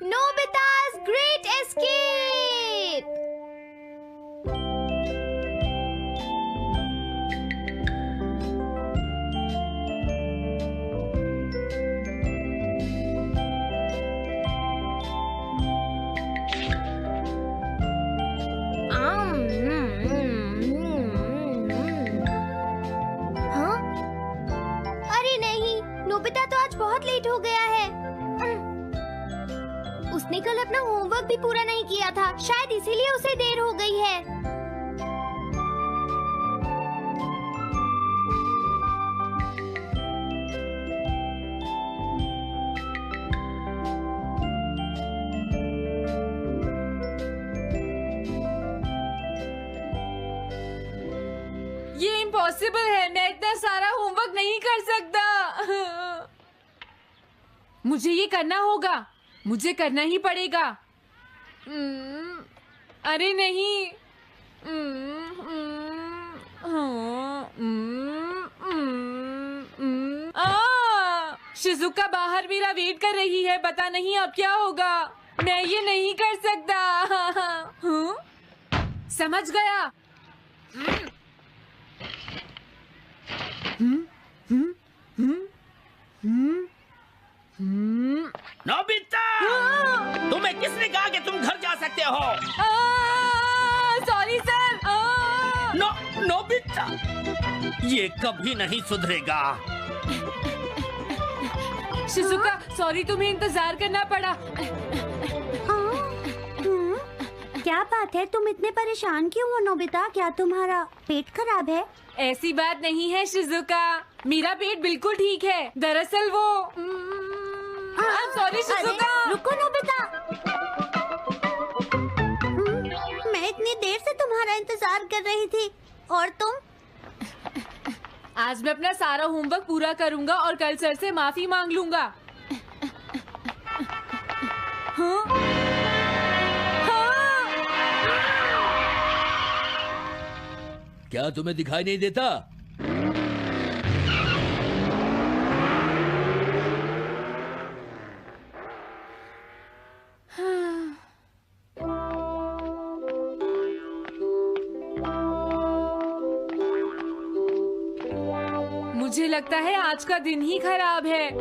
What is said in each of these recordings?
Nobita's Great Escape! हाँ? अरे नहीं, नोबिता तो आज बहुत लेट हो गया है। उसने कल अपना होमवर्क भी पूरा नहीं किया था, शायद इसीलिए उसे देर हो गई है। ये इम्पॉसिबल है, मैं इतना सारा होमवर्क नहीं कर सकता। मुझे ये करना होगा, मुझे करना ही पड़ेगा। अरे नहीं। शिजुका बाहर मेरा वेट कर रही है, पता नहीं अब क्या होगा। मैं ये नहीं कर सकता। समझ गया। नोबिता, तुम्हें किसने कहा कि तुम घर जा सकते हो? Sorry sir. नोबिता, ये कभी नहीं सुधरेगा। शिजुका, सॉरी, तुम्हें इंतजार करना पड़ा। क्या बात है, तुम इतने परेशान क्यों हो नोबिता? क्या तुम्हारा पेट खराब है? ऐसी बात नहीं है शिजुका, मेरा पेट बिल्कुल ठीक है। दरअसल वो सॉरी शिजुका। रुको नोबिता, मैं इतनी देर से तुम्हारा इंतजार कर रही थी और तुम? आज मैं अपना सारा होमवर्क पूरा करूंगा और कल सर से माफी मांग लूंगा। हाँ? हाँ? क्या तुम्हें दिखाई नहीं देता? मुझे लगता है आज का दिन ही खराब है।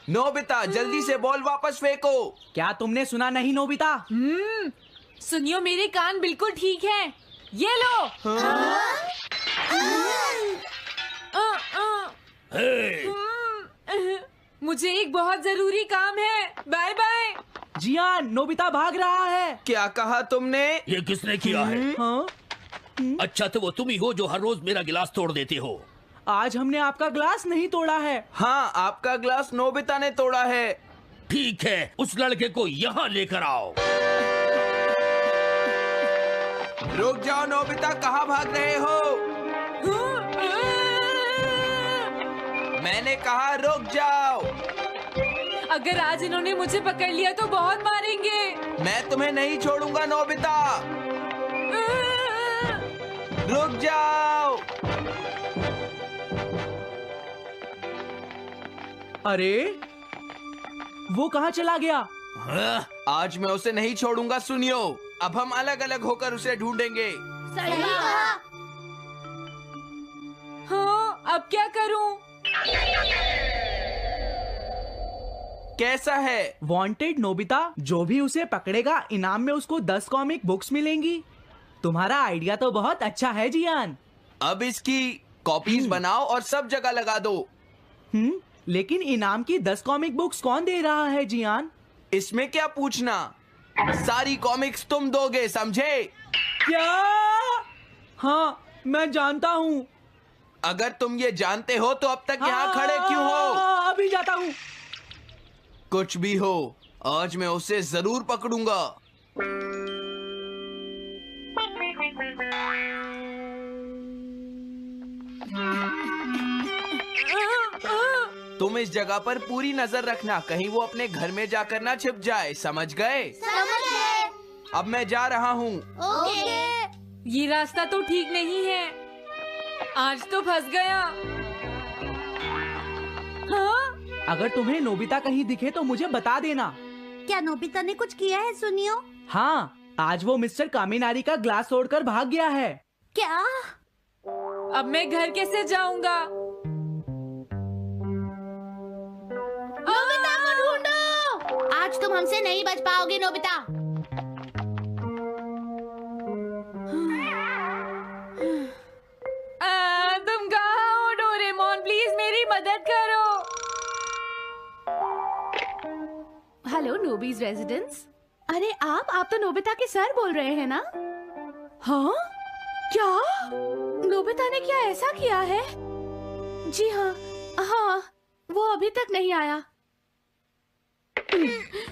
नोबिता, जल्दी से बॉल वापस फेंको। क्या तुमने सुना नहीं नोबिता? सुनियो, मेरे कान बिल्कुल ठीक हैं। ये लो। मुझे एक बहुत जरूरी काम है। Bye bye. जियान, नोबिता भाग रहा है। क्या कहा तुमने? ये किसने किया है? हाँ? अच्छा, तो वो तुम ही हो जो हर रोज मेरा गिलास तोड़ देते हो। आज हमने आपका ग्लास नहीं तोड़ा है। हाँ, आपका ग्लास नोबिता ने तोड़ा है। ठीक है, उस लड़के को यहाँ लेकर आओ। रुक जाओ नोबिता, कहाँ भाग रहे हो? मैंने कहा रुक जाओ। अगर आज इन्होंने मुझे पकड़ लिया तो बहुत मारेंगे। मैं तुम्हें नहीं छोड़ूंगा नोबिता। रुक जाओ। अरे, वो कहाँ चला गया? आज मैं उसे नहीं छोड़ूंगा। सुनियो, अब हम अलग अलग होकर उसे ढूंढेंगे। सही कहा। हाँ, अब क्या करूं? कैसा है? वांटेड नोबिता, जो भी उसे पकड़ेगा इनाम में उसको 10 कॉमिक बुक्स मिलेंगी। तुम्हारा आइडिया तो बहुत अच्छा है जियान। अब इसकी कॉपीज बनाओ और सब जगह लगा दो। लेकिन इनाम की 10 कॉमिक बुक्स कौन दे रहा है जियान? इसमें क्या पूछना, सारी कॉमिक्स तुम दोगे, समझे? क्या? हाँ, मैं जानता हूँ। अगर तुम ये जानते हो तो अब तक यहाँ खड़े क्यों हो? अभी जाता हूँ। कुछ भी हो, आज मैं उसे जरूर पकड़ूंगा। तुम इस जगह पर पूरी नजर रखना, कहीं वो अपने घर में जाकर ना छिप जाए, समझ गए? समझ गए। अब मैं जा रहा हूँ। ओके। ये रास्ता तो ठीक नहीं है। आज तो फंस गया। हाँ? अगर तुम्हें नोबिता कहीं दिखे तो मुझे बता देना। क्या नोबिता ने कुछ किया है सुनियो? हाँ, आज वो मिस्टर कामिनारी का ग्लास तोड़कर भाग गया है। क्या? अब मैं घर कैसे जाऊंगा? नोबिता को ढूंढो। आज तुम हमसे नहीं बच पाओगे नोबिता। तुम कहाँ हो डोरेमोन? प्लीज मेरी मदद करो। हेलो नोबीज रेजिडेंस। अरे आप तो नोबिता के सर बोल रहे हैं ना? हाँ? क्या? नोबिता ने क्या ऐसा किया है? जी हाँ, हाँ, वो अभी तक नहीं आया।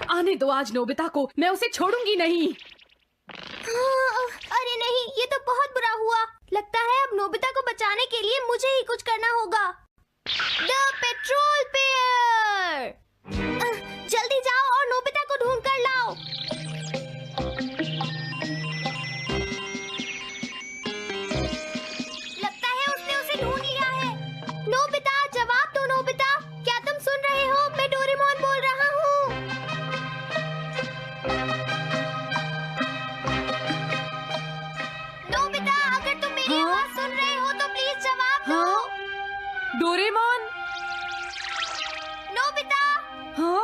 आने दो आज नोबिता को, मैं उसे छोड़ूंगी नहीं। अरे नहीं, ये तो बहुत बुरा हुआ। लगता है अब नोबिता को बचाने के लिए मुझे ही कुछ करना होगा। द पेट्रोल पेयर, जल्दी जाओ और नोबिता को ढूंढ कर लाओ। लगता है उसने उसे ढूंढ लिया है। नोबिता, जवाब दो नोबिता। क्या तुम सुन रहे हो? मैं डोरेमोन बोल रहा हूँ। नोबिता, अगर तुम मेरी आवाज सुन रहे हो तो प्लीज जवाब दो। डोरेमोन? नोबिता, हाँ?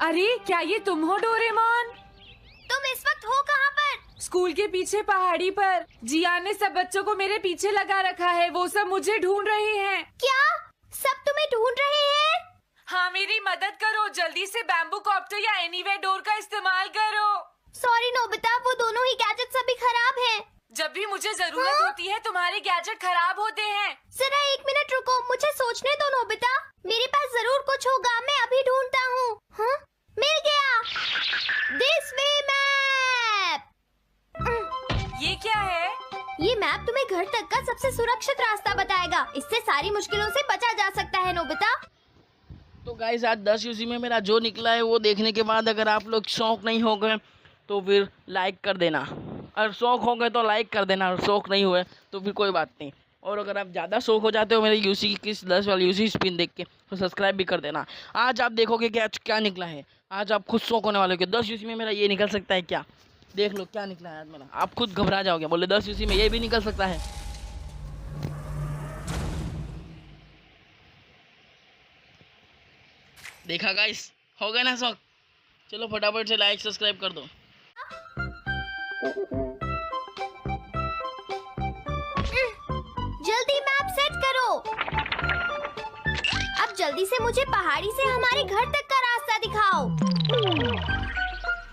अरे क्या ये तुम हो डोरेमोन? तुम इस वक्त हो कहाँ पर? स्कूल के पीछे पहाड़ी पर। जियान ने सब बच्चों को मेरे पीछे लगा रखा है। वो सब मुझे ढूंढ रहे हैं। क्या सब तुम्हें ढूंढ रहे हैं? हाँ, मेरी मदद करो। जल्दी से बैम्बू कॉप्टर या एनीवेयर डोर का इस्तेमाल करो। सॉरी नोबिता, वो दोनों ही गैजेट्स अभी खराब हैं। जब भी मुझे जरूरत होती है तुम्हारे गैजेट खराब होते हैं। जरा 1 मिनट रुको, मुझे सोचने दो नोबिता। मेरे पास जरूर कुछ होगा, मैं अभी ढूंढता हूँ। हाँ? मिल गया। This way map. ये क्या है? ये मैप तुम्हें घर तक का सबसे सुरक्षित रास्ता बताएगा। इससे सारी मुश्किलों से बचा जा सकता है नोबिता। तो गाइस, आज 10 यूसी में मेरा जो निकला है वो देखने के बाद अगर आप लोग शौक नहीं हो गए तो फिर लाइक कर देना। और शौक हो गए तो लाइक कर देना, और शौक नहीं हुए तो फिर कोई बात नहीं। और अगर आप ज़्यादा शौक हो जाते हो मेरे यूसी की 10 वाली यूसी स्पिन देख के तो सब्सक्राइब भी कर देना। आज आप देखोगे कि आज क्या निकला है। आज आप खुद शौक होने वाले हो कि 10 यूसी में मेरा ये निकल सकता है क्या। देख लो क्या निकला है आज मेरा। आप खुद घबरा जाओगे, बोले 10 यूसी में ये भी निकल सकता है। देखा गाइस, हो गया ना शौक। चलो फटाफट से लाइक सब्सक्राइब कर दो। जल्दी मैप सेट करो। अब जल्दी से मुझे पहाड़ी से हमारे घर तक का रास्ता दिखाओ।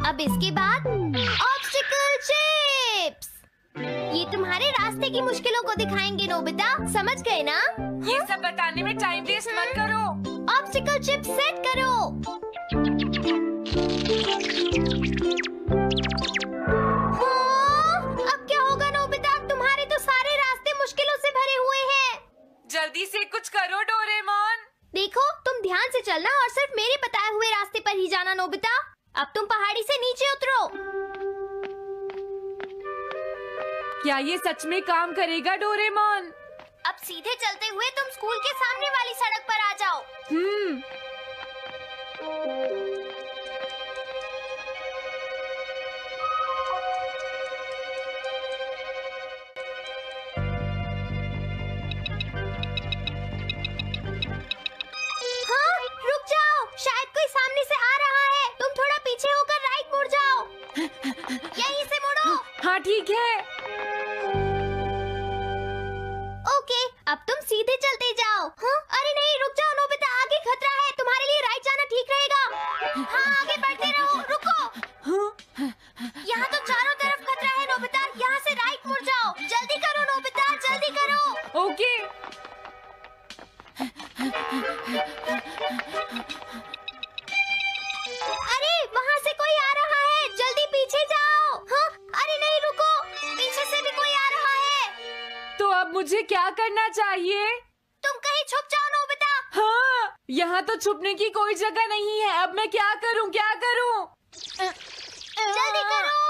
अब इसके बाद ऑब्स्टिकल चिप्स। ये तुम्हारे रास्ते की मुश्किलों को दिखाएंगे नोबिता, समझ गए ना? ये सब बताने में टाइम वेस्ट मत करो। ऑब्स्टिकल चिप्स सेट करो। अब क्या होगा नोबिता? तुम्हारे तो सारे रास्ते मुश्किलों से भरे हुए हैं। जल्दी से कुछ करो डोरेमोन। देखो, तुम ध्यान से चलना और सिर्फ मेरे बताए हुए रास्ते पर ही जाना नोबिता। अब तुम पहाड़ी से नीचे उतरो। क्या ये सच में काम करेगा डोरेमोन? अब सीधे चलते हुए तुम स्कूल के सामने वाली सड़क पर आ जाओ। हाँ, रुक जाओ, शायद कोई सामने से आ रहा है। तुम थोड़ा पीछे होकर राइट मुड़ जाओ। यहीं से मुड़ो। हाँ ठीक है। ओके, अब तुम सीधे चलते जाओ। हाँ? अरे नहीं, रुक जाओ नोबिता, आगे खतरा है। तुम्हारे लिए राइट जाना ठीक रहेगा। हाँ, आगे बढ़ते रहो। रुको, यहाँ तो चारों तरफ खतरा है नोबिता। यहाँ से राइट मुड़ जाओ। जल्दी करो नोबिता, जल्दी करो। ओके। अरे वहाँ से कोई आ रहा है, जल्दी पीछे जाओ। हाँ? अरे नहीं, रुको, पीछे से भी कोई आ रहा है। तो अब मुझे क्या करना चाहिए? तुम कहीं छुप जाओ नोबिता। हाँ, यहाँ तो छुपने की कोई जगह नहीं है। अब मैं क्या करूँ, क्या करूँ? जल्दी करो।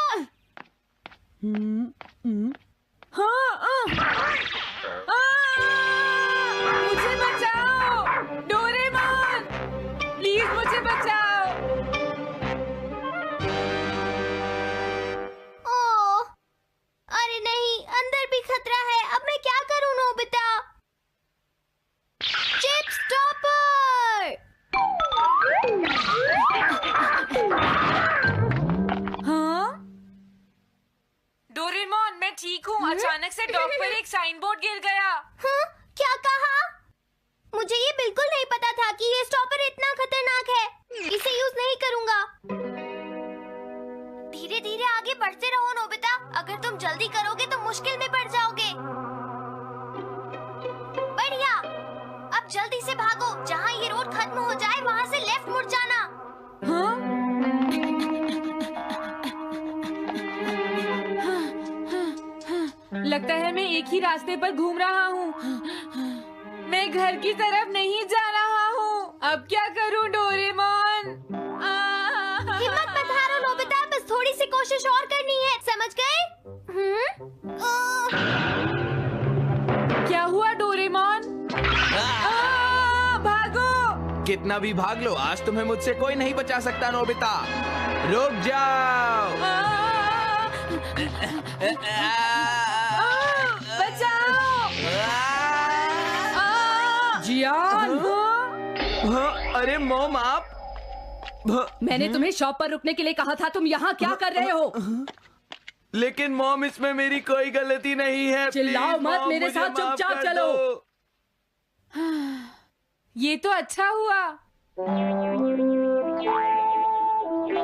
ठीक हूँ। अचानक से डॉक पर एक साइन बोर्ड गिर गया। हाँ? क्या कहा? मुझे ये बिल्कुल नहीं पता था कि ये स्टॉपर इतना खतरनाक है। इसे यूज नहीं करूँगा। धीरे धीरे आगे बढ़ते रहो नोबिता। अगर तुम जल्दी करोगे तो मुश्किल में पड़ जाओगे। बढ़िया। अब जल्दी से भागो। जहाँ ये रोड खत्म हो जाए वहाँ से लेफ्ट मुड़ जाना। हाँ? लगता है मैं एक ही रास्ते पर घूम रहा हूँ। मैं घर की तरफ नहीं जा रहा हूँ। अब क्या करूँ डोरेमोन? हिम्मत मत हारो नोबिता। बस थोड़ी सी कोशिश और करनी है। समझ गए? क्या हुआ डोरेमोन? भागो! कितना भी भाग लो, आज तुम्हें मुझसे कोई नहीं बचा सकता नोबिता। रुक जाओ। बचाओ! जियान! अरे मॉम आप। मैंने तुम्हें शॉप पर रुकने के लिए कहा था। तुम यहाँ क्या कर रहे हो? लेकिन मॉम इसमें मेरी कोई गलती नहीं है। चिल्लाओ प्लीज, मत, मॉम, मेरे मुझे साथ माफ चुपचाप कर चलो। दो। ये तो अच्छा हुआ।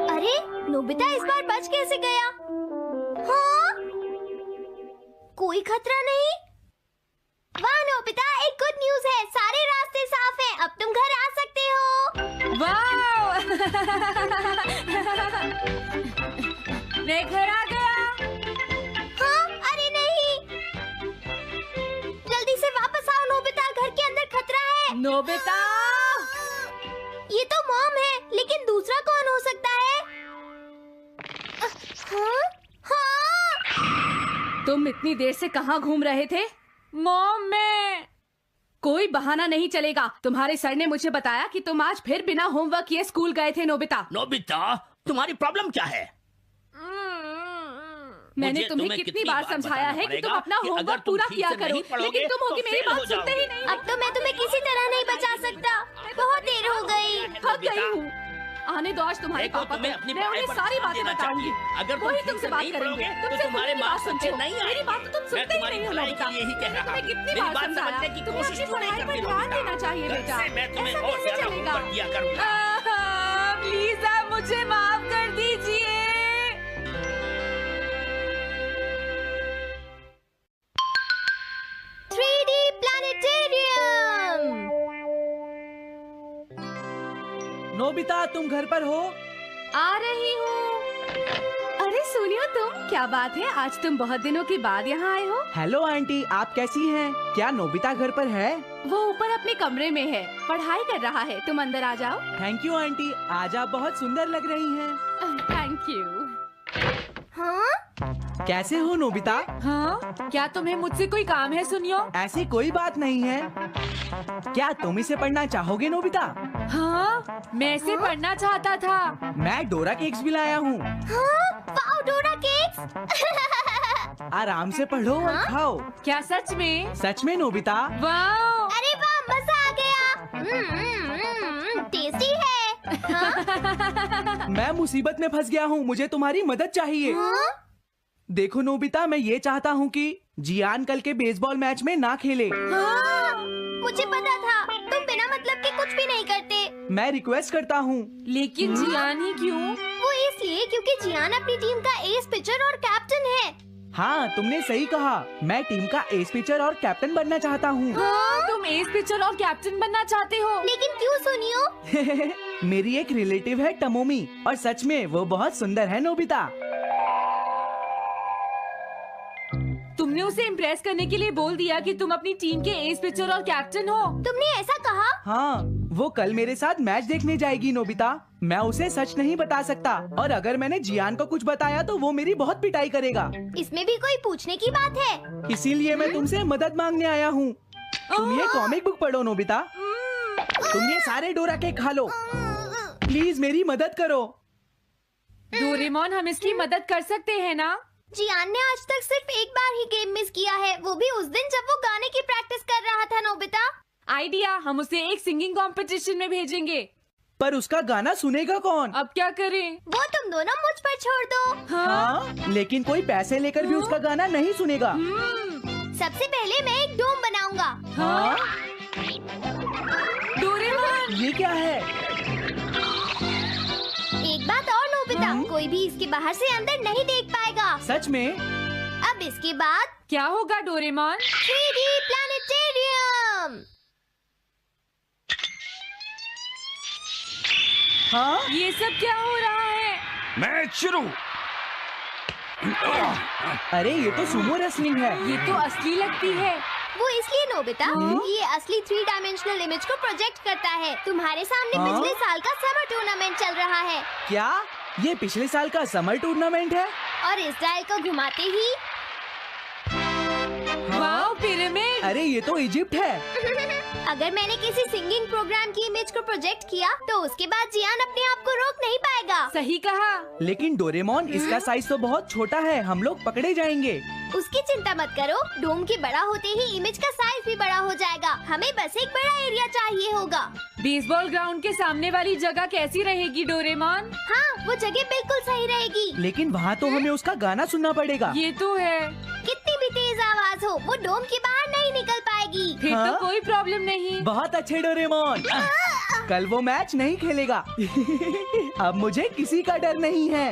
अरे नोबिता इस बार बच कैसे गया? हाँ? कोई खतरा नहीं? वाह नोबिता, एक गुड न्यूज है। सारे रास्ते साफ हैं। अब तुम घर आ सकते हो। वाह! मैं घर आ गया। हाँ? अरे नहीं। जल्दी से वापस आओ नोबिता, घर के अंदर खतरा है। नोबिता! ये तो मॉम है, लेकिन दूसरा कौन हो सकता है? हाँ? हाँ? तुम इतनी देर से कहाँ घूम रहे थे? मॉम मैं कोई बहाना नहीं चलेगा। तुम्हारे सर ने मुझे बताया कि तुम आज फिर बिना होमवर्क किए स्कूल गए थे नोबिता। नोबिता, तुम्हारी प्रॉब्लम क्या है? मैंने तुम्हें कितनी बार समझाया है कि तुम अपना होमवर्क पूरा किया करो, लेकिन तुम होगी मेरी बात सुनते ही नहीं। अब तो मैं तुम्हें किसी तरह नहीं बचा सकता। बहुत देर हो गई। थक गई हूँ। आने दो आज तुम्हारे पापा को। मैं उन्हें सारी बातें बताऊंगी। अगर वही तुमसे बात करेंगे। तुमसे तुम्हारे बात मार्क्स सुनते अच्छे हो। नहीं मेरी बात तो तुम सुनते ही नहीं हो नोबिता। यही कह रहा तुम्हें हूँ। कितनी मेरी बार बात समझाया? समझने की तुम्हें कोशिश अपनी तो नहीं पढ़ाई पर करती ध्यान नोबिता। देना चाहिए कल बेटा। से मैं तुम्हें ऐसा और कैसे ज्यादा चलेगा? होमवर्क दिया करूंगा। प्लीज आप मुझे माफ कर दीजिए। 3D planetarium. नोबिता तुम घर पर हो? आ रही हूँ। अरे सुनियो तुम, क्या बात है, आज तुम बहुत दिनों के बाद यहाँ आए हो। हेलो आंटी, आप कैसी हैं? क्या नोबिता घर पर है? वो ऊपर अपने कमरे में है, पढ़ाई कर रहा है। तुम अंदर आ जाओ। थैंक यू आंटी, आज आप बहुत सुंदर लग रही हैं। Thank you. हाँ? कैसे हो नोबिता? हाँ? क्या तुम्हें मुझसे कोई काम है सुनियो? ऐसी कोई बात नहीं है। क्या तुम इसे पढ़ना चाहोगे नोबिता? हाँ? मैं इसे पढ़ना चाहता था। मैं डोरा केक्स भी लाया हूँ। हाँ? वाओ, डोरा केक्स। आराम से पढ़ो और खाओ। क्या सच में? सच में नोबिता? वाह! अरे वाह, मजा आ गया। टेस्टी है। हाँ? मैं मुसीबत में फंस गया हूँ, मुझे तुम्हारी मदद चाहिए। हाँ? देखो नोबिता, मैं ये चाहता हूँ कि जियान कल के बेसबॉल मैच में ना खेले। हाँ? मुझे पता था, तुम बिना मतलब के कुछ भी नहीं करते। मैं रिक्वेस्ट करता हूँ। लेकिन जियान ही क्यों? वो इसलिए क्योंकि जियान अपनी टीम का एस पिचर और कैप्टन है। हाँ, तुमने सही कहा। मैं टीम का एस पिचर और कैप्टन बनना चाहता हूँ। हाँ? तुम एस पिचर और कैप्टन बनना चाहते हो? लेकिन क्यों सुनियो? मेरी एक रिलेटिव है टमोमी, और सच में वो बहुत सुंदर है नोबिता। तुमने उसे इम्प्रेस करने के लिए बोल दिया कि तुम अपनी टीम के एस पिचर और कैप्टन हो। तुमने ऐसा कहा? हाँ, वो कल मेरे साथ मैच देखने जाएगी नोबिता। मैं उसे सच नहीं बता सकता, और अगर मैंने जियान को कुछ बताया तो वो मेरी बहुत पिटाई करेगा। इसमें भी कोई पूछने की बात है? इसीलिए मैं तुमसे मदद मांगने आया हूँ। तुम ये कॉमिक बुक पढ़ो नोबिता। तुम ये सारे डोरा केक खा लो। प्लीज मेरी मदद करो। डोरेमोन, हम इसकी मदद कर सकते हैं ना? जियान ने आज तक सिर्फ एक बार ही गेम मिस किया है, वो भी उस दिन जब वो गाने की प्रैक्टिस कर रहा था नोबिता। आइडिया, हम उसे एक सिंगिंग कंपटीशन में भेजेंगे। पर उसका गाना सुनेगा कौन? अब क्या करें? वो तुम दोनों मुझ पर छोड़ दो। हाँ, लेकिन कोई पैसे लेकर भी उसका गाना नहीं सुनेगा। सबसे पहले मैं एक डोम बनाऊंगा। हाँ? डोरेमोन! ये क्या है? एक बात और नोबिता, कोई भी इसके बाहर से अंदर नहीं देख पाएगा। सच में? अब इसके बाद क्या होगा डोरेमोन? 3D planetarium. हाँ? ये सब क्या हो रहा है? मैच शुरू। अरे ये तो सुमो रेसलिंग है। ये तो असली लगती है। वो इसलिए नोबिता, ये असली 3 डायमेंशनल इमेज को प्रोजेक्ट करता है। तुम्हारे सामने हाँ? पिछले साल का समर टूर्नामेंट चल रहा है क्या? ये पिछले साल का समर टूर्नामेंट है? और इस डायल को घुमाते ही वाओ, पिरामिड! अरे ये तो इजिप्ट है। अगर मैंने किसी सिंगिंग प्रोग्राम की इमेज को प्रोजेक्ट किया तो उसके बाद जियान अपने आप को रोक नहीं पाएगा। सही कहा। लेकिन डोरेमोन, इसका साइज तो बहुत छोटा है, हम लोग पकड़े जाएंगे। उसकी चिंता मत करो, डोम के बड़ा होते ही इमेज का साइज भी बड़ा हो जाएगा। हमें बस एक बड़ा एरिया चाहिए होगा। बेसबॉल ग्राउंड के सामने वाली जगह कैसी रहेगी डोरेमोन? हाँ, वो जगह बिल्कुल सही रहेगी। लेकिन वहाँ तो हमें उसका गाना सुनना पड़ेगा। ये तो है। कितनी भी तेज आवाज हो, वो डोम के बाहर नहीं निकल पाएगी। फिर हाँ? तो कोई प्रॉब्लम नहीं। बहुत अच्छे डोरेमोन। कल वो मैच नहीं खेलेगा। अब मुझे किसी का डर नहीं है।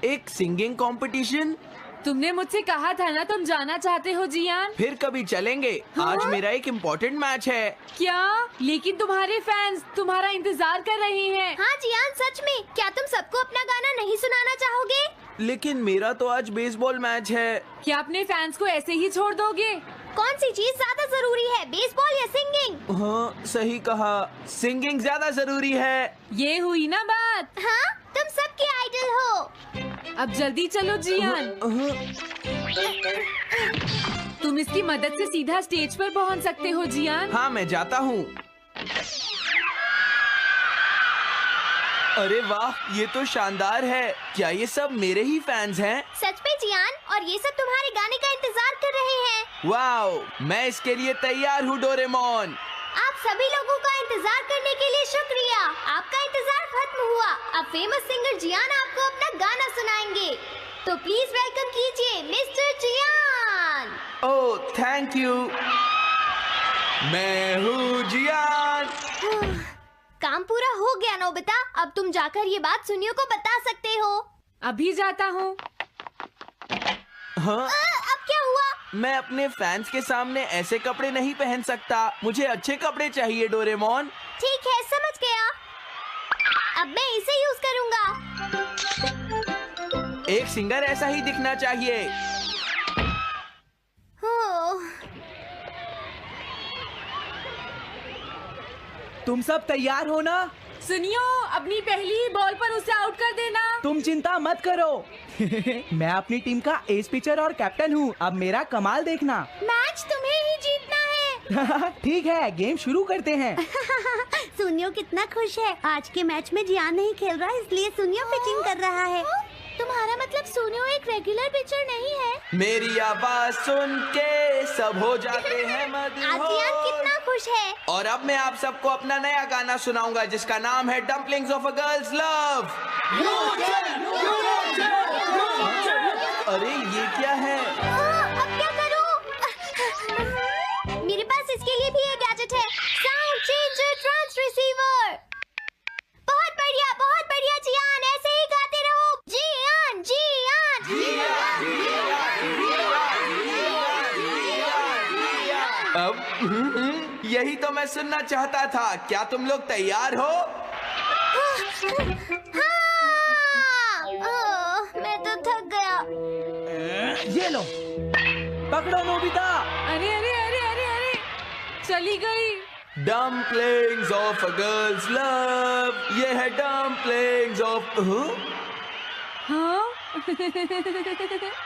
एक सिंगिंग कंपटीशन? तुमने मुझसे कहा था ना तुम जाना चाहते हो जियान। फिर कभी चलेंगे। आज मेरा एक इम्पोर्टेंट मैच है। क्या? लेकिन तुम्हारे फैंस तुम्हारा इंतजार कर रहे हैं। हाँ जियान, सच में। क्या तुम सबको अपना गाना नहीं सुनाना चाहोगे? लेकिन मेरा तो आज बेसबॉल मैच है। क्या अपने फैंस को ऐसे ही छोड़ दोगे? कौन सी चीज ज्यादा जरूरी है, बेसबॉल या सिंगिंग? हाँ, सही कहा। सिंगिंग ज्यादा जरूरी है। ये हुई ना बात। हाँ, तुम सबके आइडल हो। अब जल्दी चलो जियान। तुम इसकी मदद से सीधा स्टेज पर पहुंच सकते हो जियान। हाँ, मैं जाता हूँ। अरे वाह, ये तो शानदार है। क्या ये सब मेरे ही फैंस हैं? सच में जियान, और ये सब तुम्हारे गाने का इंतजार कर रहे हैं। वाओ, मैं इसके लिए तैयार हूँ डोरेमोन। आप सभी लोगों का इंतजार करने के लिए शुक्रिया। आपका इंतजार खत्म हुआ। अब फेमस सिंगर जियान आपको अपना गाना सुनाएंगे। तो प्लीज वेलकम कीजिए mister Jian. Oh, thank you. मैं हूँ जियान। काम पूरा हो गया नोबिता। अब तुम जाकर ये बात सुनियो को बता सकते हो। अभी जाता हूँ। हाँ, अब क्या हुआ? मैं अपने फैंस के सामने ऐसे कपड़े नहीं पहन सकता। मुझे अच्छे कपड़े चाहिए डोरेमोन। ठीक है, समझ गया। अब मैं इसे यूज करूंगा। एक सिंगर ऐसा ही दिखना चाहिए। ओह, तुम सब तैयार हो ना? सुनियो, अपनी पहली ही बॉल पर उसे आउट कर देना। तुम चिंता मत करो। मैं अपनी टीम का एस पिचर और कैप्टन हूँ। अब मेरा कमाल देखना। मैच तुम्हें ही जीतना है। ठीक है, गेम शुरू करते हैं। सुनियो कितना खुश है। आज के मैच में जियान नहीं खेल रहा, इसलिए सुनियो पिचिंग कर रहा है। तुम्हारा मतलब सुनियो एक रेगुलर पिचर नहीं है? मेरी आवाज सुन के सब हो जाते हैं आज जियान कितना मदहोश। खुश है। और अब मैं आप सबको अपना नया गाना सुनाऊंगा जिसका नाम है dumplings of a girls love. अरे ये क्या है? अब क्या करूं? मेरे पास इसके लिए भी एक गैजेट है, साउंड चेंजर ट्रांस रिसीवर। बहुत बढ़िया जियान, ऐसे ही गाते रहो। जियान अब यही तो मैं सुनना चाहता था। क्या तुम लोग तैयार हो? हाँ। मैं तो थक गया। ये लो, पकड़ो नोबिता। अरे अरे अरे अरे अरे, चली गई। Dumplings of a girls love. ये है डम्पलिंग्स ऑफ। हाँ?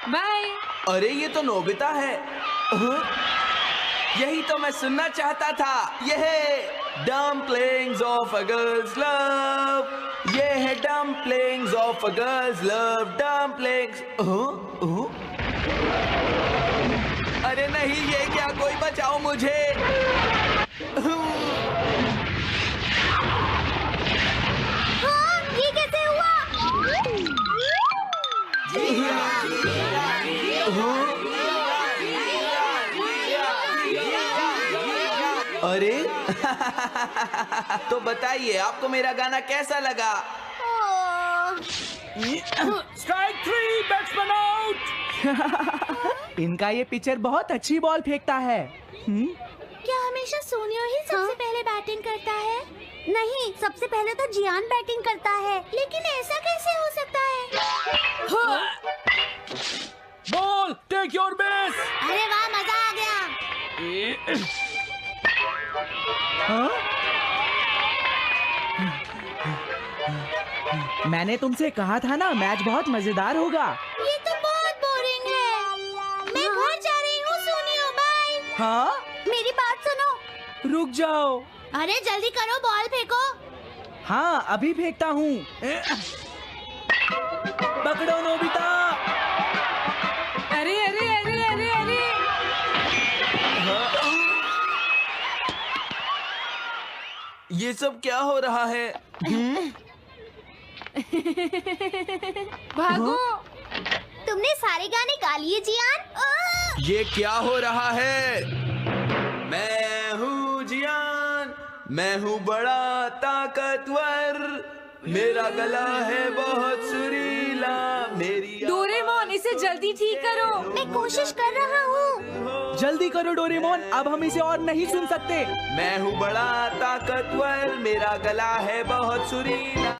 बाय। अरे ये तो नोबिता है। यही तो मैं सुनना चाहता था। ये है dumplings of a girls love. ये है dumplings of a girls love. Dumplings. अरे नहीं, ये क्या? कोई बचाओ मुझे। अरे तो बताइए आपको मेरा गाना कैसा लगा? Strike 3, batsman out. इनका ये पिचर बहुत अच्छी बॉल फेंकता है। क्या हमेशा सोनियो ही सबसे पहले बैटिंग करता है? नहीं, सबसे पहले तो जियान बैटिंग करता है। लेकिन ऐसा कैसे हो सकता है? Ball, take your base. अरे वाह, मजा आ गया। हाँ? मैंने तुमसे कहा था ना मैच बहुत मजेदार होगा। ये तो बहुत बोरिंग है। मैं घर जा रही हूँ सोनियो, बाय। हाँ? मेरी बात सुनो। रुक जाओ। अरे जल्दी करो, बॉल फेंको। हाँ, अभी फेंकता हूँ। पकड़ो नोबिता। अरे अरे अरे अरे अरे ये सब क्या हो रहा है? भागो। तुमने सारे गाने गा लिए जियान? ये क्या हो रहा है? मैं हूँ जियान, मैं हूँ बड़ा ताकतवर, मेरा गला है बहुत सुरीला, मेरी डोरेमोन, इसे जल्दी ठीक करो। मैं कोशिश कर रहा हूँ। जल्दी करो डोरेमोन, अब हम इसे और नहीं सुन सकते। मैं हूँ बड़ा ताकतवर, मेरा गला है बहुत सुरीला।